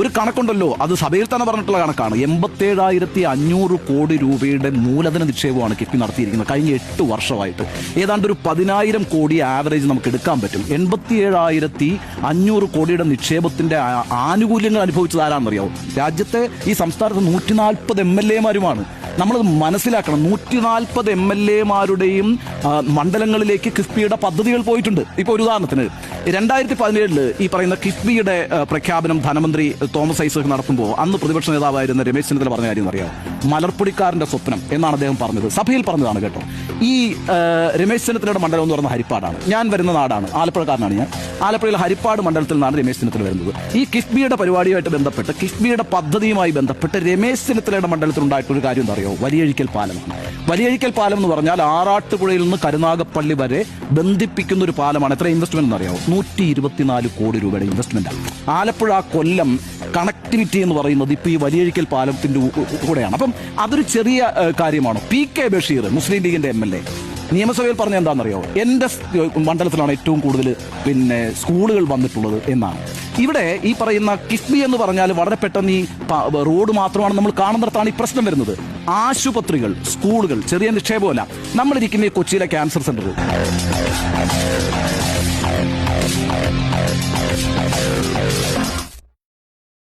ഒരു കണക്കുണ്ടല്ലോ, അത് സഭയിൽ തന്നെ പറഞ്ഞിട്ടുള്ള കണക്കാണ്. 87,500 കോടി രൂപയുടെ മൂലധന നിക്ഷേപമാണ് കിഫ്ബി നടത്തിയിരിക്കുന്നത് കഴിഞ്ഞ 8 വർഷമായിട്ട്. ഏതാണ്ട് ഒരു 10,000 കോടി ആവറേജ് നമുക്ക് എടുക്കാൻ പറ്റും. 87,500 കോടിയുടെ നിക്ഷേപത്തിന്റെ ആനുകൂല്യങ്ങൾ അനുഭവിച്ചത് ആരാണെന്നറിയാവും? രാജ്യത്തെ ഈ സംസ്ഥാനത്ത് 140 MLA-മാരുമാണ്. നമ്മളത് മനസ്സിലാക്കണം. 140 MLA-മാരുടെയും മണ്ഡലങ്ങളിലേക്ക് കിഫ്ബിയുടെ പദ്ധതികൾ പോയിട്ടുണ്ട്. ഇപ്പോൾ ഒരു ഉദാഹരണത്തിന് 2017 ഈ പറയുന്ന കിഫ്ബിയുടെ പ്രഖ്യാപനം ധനമന്ത്രി തോമസ് ഐസക് നടത്തുമ്പോൾ അന്ന് പ്രതിപക്ഷ നേതാവായിരുന്ന രമേശ് ചെന്നിത്തല പറഞ്ഞ കാര്യം അറിയാം. മലർപ്പൊടിക്കാരന്റെ സ്വപ്നം എന്നാണ് അദ്ദേഹം പറഞ്ഞത്. സഭയിൽ പറഞ്ഞതാണ് കേട്ടോ. ഈ രമേശ് ചെന്നിത്തലയുടെ മണ്ഡലം എന്ന് പറയുന്ന ഹരിപ്പാടാണ്. ഞാൻ വരുന്ന നാടാണ്, ആലപ്പുഴക്കാരനാണ് ഞാൻ. ആലപ്പുഴയിലെ ഹരിപ്പാട് മണ്ഡലത്തിൽ നിന്നാണ് രമേശ് ചെന്നിത്തല വരുന്നത്. ഈ കിഫ്ബിയുടെ പരിപാടിയുമായിട്ട് ബന്ധപ്പെട്ട്, കിഫ്ബിയുടെ പദ്ധതിയുമായി ബന്ധപ്പെട്ട് രമേശ് ചെന്നിത്തലയുടെ മണ്ഡലത്തിൽ ഉണ്ടായിട്ടൊരു കാര്യം എന്താ അറിയോ? വലിയഴിക്കൽ പാലമാണ്. വലിയഴിക്കൽ പാലം എന്ന് പറഞ്ഞാൽ ആറാട്ടുപുഴയിൽ നിന്ന് കരുനാഗപ്പള്ളി വരെ ബന്ധിപ്പിക്കുന്ന ഒരു പാലമാണ്. എത്ര ഇൻവെസ്റ്റ്മെന്റ് എന്നറിയാമോ? 124 കോടി രൂപയുടെ ഇൻവെസ്റ്റ്മെന്റാണ്. ആലപ്പുഴ കൊല്ലം കണക്ടിവിറ്റി എന്ന് പറയുന്നത് ഇപ്പോൾ ഈ വലിയഴിക്കൽ പാലത്തിന്റെ കൂടെയാണ്. അപ്പം അതൊരു ചെറിയ കാര്യമാണ്. PK ബഷീർ, മുസ്ലിം ലീഗിന്റെ MLA, നിയമസഭയിൽ പറഞ്ഞ എന്താണെന്നറിയോ? എന്റെ മണ്ഡലത്തിലാണ് ഏറ്റവും കൂടുതൽ സ്കൂളുകൾ വന്നിട്ടുള്ളത് എന്നാണ്. ഇവിടെ ഈ പറയുന്ന കിഫ്ബി എന്ന് പറഞ്ഞാൽ വളരെ പെട്ടെന്ന് ഈ റോഡ് മാത്രമാണ് നമ്മൾ കാണുന്നിടത്താണ് ഈ പ്രശ്നം വരുന്നത്. ആശുപത്രികൾ, സ്കൂളുകൾ ചെറിയ നിക്ഷേപമല്ല. നമ്മളിരിക്കുന്ന ഈ കൊച്ചിയിലെ ക്യാൻസർ സെന്റർ